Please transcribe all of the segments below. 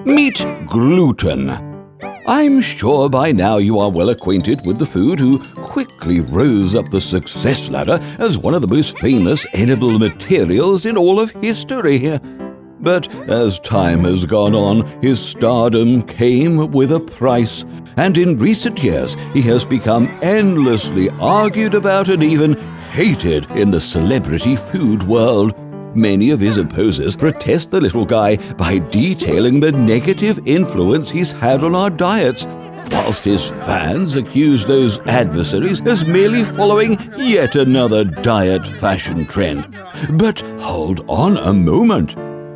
Meet gluten. I'm sure by now you are well acquainted with the food who quickly rose up the success ladder as one of the most famous edible materials in all of history. But as time has gone on, his stardom came with a price, and in recent years he has become endlessly argued about and even hated in the celebrity food world. Many of his opposers protest the little guy by detailing the negative influence he's had on our diets, whilst his fans accuse those adversaries as merely following yet another diet fashion trend. But hold on a moment.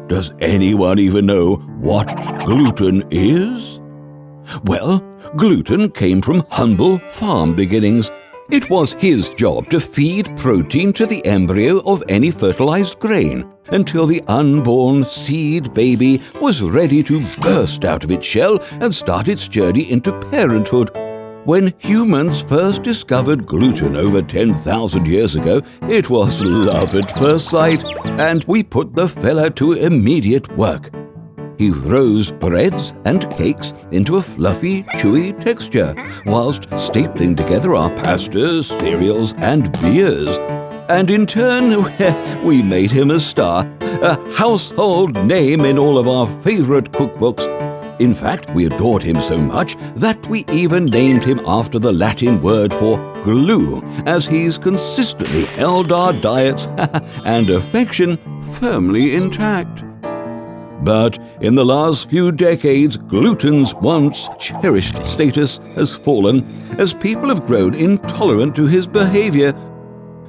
Does anyone even know what gluten is? Well, gluten came from humble farm beginnings. It was his job to feed protein to the embryo of any fertilized grain until the unborn seed baby was ready to burst out of its shell and start its journey into parenthood. When humans first discovered gluten over 10,000 years ago, it was love at first sight, and we put the fella to immediate work. He rose breads and cakes into a fluffy, chewy texture, whilst stapling together our pastas, cereals, and beers. And in turn, we made him a star, a household name in all of our favorite cookbooks. In fact, we adored him so much that we even named him after the Latin word for glue, as he's consistently held our diets and affection firmly intact. But in the last few decades, gluten's once cherished status has fallen as people have grown intolerant to his behavior.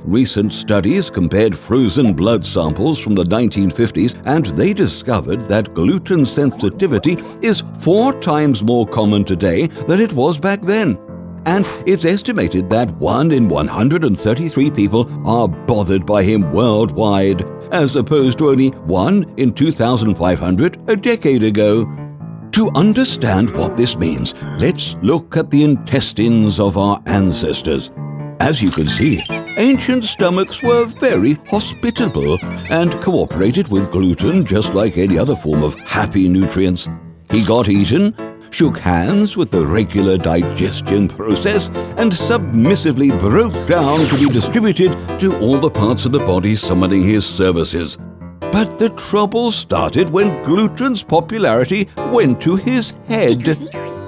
Recent studies compared frozen blood samples from the 1950s, and they discovered that gluten sensitivity is 4 times more common today than it was back then. And it's estimated that 1 in 133 people are bothered by him worldwide, as opposed to only 1 in 2,500 a decade ago. To understand what this means, let's look at the intestines of our ancestors. As you can see, ancient stomachs were very hospitable and cooperated with gluten just like any other form of happy nutrients. He got eaten, shook hands with the regular digestion process, and submissively broke down to be distributed to all the parts of the body summoning his services. But the trouble started when gluten's popularity went to his head.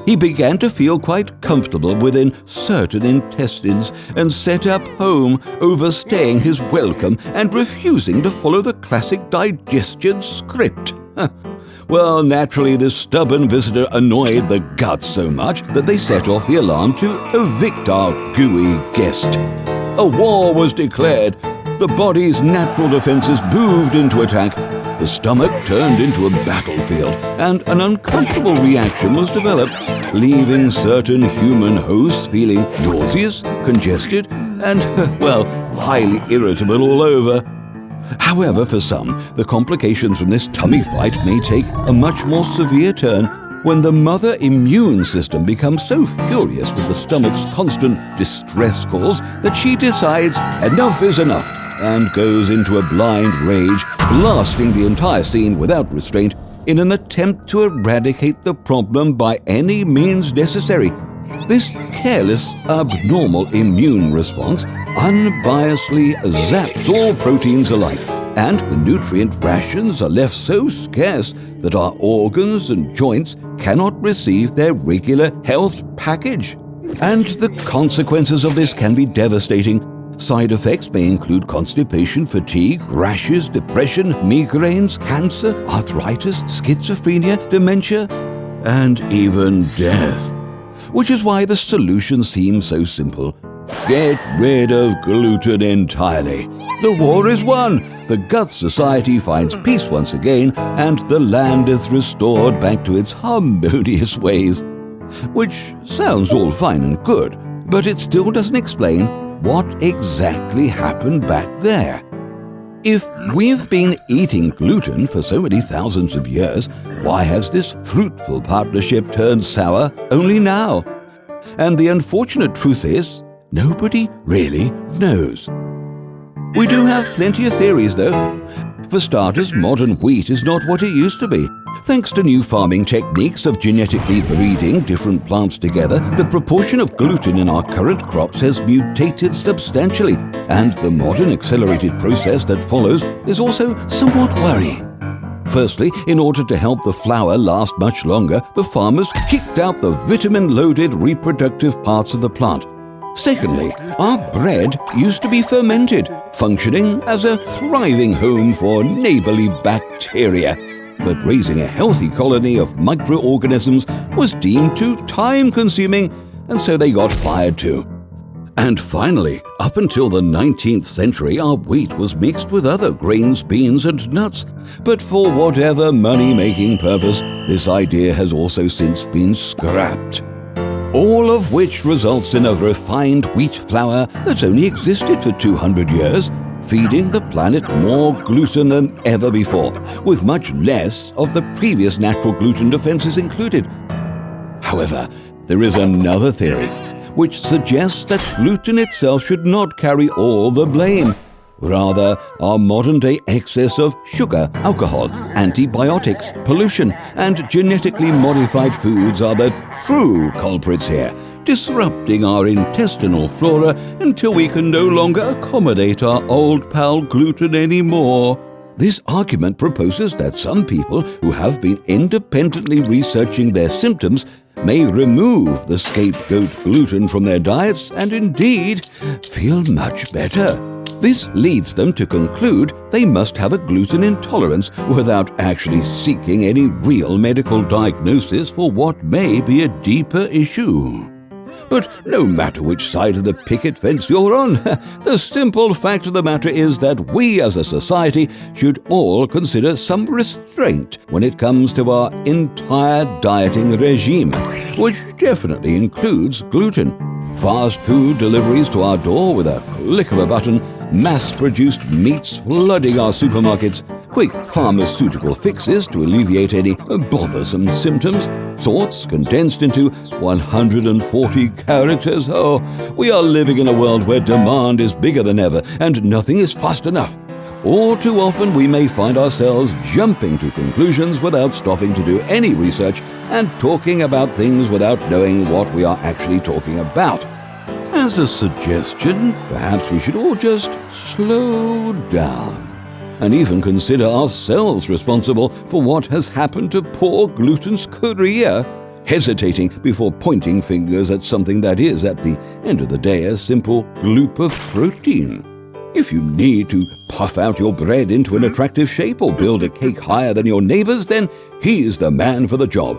He began to feel quite comfortable within certain intestines and set up home, overstaying his welcome and refusing to follow the classic digestion script. Well, naturally, this stubborn visitor annoyed the guts so much that they set off the alarm to evict our gooey guest. A war was declared. The body's natural defenses moved into attack. The stomach turned into a battlefield, and an uncomfortable reaction was developed, leaving certain human hosts feeling nauseous, congested, and, well, highly irritable all over. However, for some, the complications from this tummy fight may take a much more severe turn when the mother immune system becomes so furious with the stomach's constant distress calls that she decides enough is enough and goes into a blind rage, blasting the entire scene without restraint in an attempt to eradicate the problem by any means necessary. This careless, abnormal immune response unbiasedly zaps all proteins alike, and the nutrient rations are left so scarce that our organs and joints cannot receive their regular health package. And the consequences of this can be devastating. Side effects may include constipation, fatigue, rashes, depression, migraines, cancer, arthritis, schizophrenia, dementia, and even death. Which is why the solution seems so simple. Get rid of gluten entirely. The war is won. The Gut Society finds peace once again, and the land is restored back to its harmonious ways. Which sounds all fine and good, but it still doesn't explain what exactly happened back there. If we've been eating gluten for so many thousands of years, why has this fruitful partnership turned sour only now? And the unfortunate truth is, nobody really knows. We do have plenty of theories, though. For starters, modern wheat is not what it used to be. Thanks to new farming techniques of genetically breeding different plants together, the proportion of gluten in our current crops has mutated substantially, and the modern accelerated process that follows is also somewhat worrying. Firstly, in order to help the flour last much longer, the farmers kicked out the vitamin-loaded reproductive parts of the plant. Secondly, our bread used to be fermented, functioning as a thriving home for neighborly bacteria. But raising a healthy colony of microorganisms was deemed too time-consuming, and so they got fired too. And finally, up until the 19th century, our wheat was mixed with other grains, beans and nuts. But for whatever money-making purpose, this idea has also since been scrapped. All of which results in a refined wheat flour that's only existed for 200 years, feeding the planet more gluten than ever before, with much less of the previous natural gluten defenses included. However, there is another theory, which suggests that gluten itself should not carry all the blame. Rather, our modern-day excess of sugar, alcohol, antibiotics, pollution, and genetically modified foods are the true culprits here, disrupting our intestinal flora until we can no longer accommodate our old pal gluten anymore. This argument proposes that some people who have been independently researching their symptoms may remove the scapegoat gluten from their diets and indeed feel much better. This leads them to conclude they must have a gluten intolerance without actually seeking any real medical diagnosis for what may be a deeper issue. But no matter which side of the picket fence you're on, the simple fact of the matter is that we as a society should all consider some restraint when it comes to our entire dieting regime, which definitely includes gluten. Fast food deliveries to our door with a click of a button, mass-produced meats flooding our supermarkets, quick pharmaceutical fixes to alleviate any bothersome symptoms, thoughts condensed into 140 characters. Oh, we are living in a world where demand is bigger than ever and nothing is fast enough. All too often we may find ourselves jumping to conclusions without stopping to do any research and talking about things without knowing what we are actually talking about. As a suggestion, perhaps we should all just slow down and even consider ourselves responsible for what has happened to poor gluten's career, hesitating before pointing fingers at something that is, at the end of the day, a simple gloop of protein. If you need to puff out your bread into an attractive shape or build a cake higher than your neighbor's, then he's the man for the job.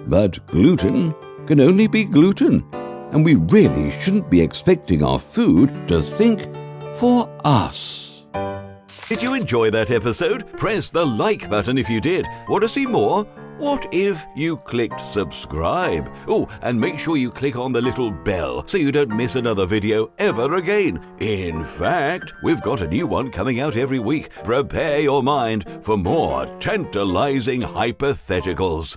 But gluten can only be gluten, and we really shouldn't be expecting our food to think for us. Did you enjoy that episode? Press the like button if you did. Want to see more? What if you clicked subscribe? Oh, and make sure you click on the little bell so you don't miss another video ever again. In fact, we've got a new one coming out every week. Prepare your mind for more tantalizing hypotheticals.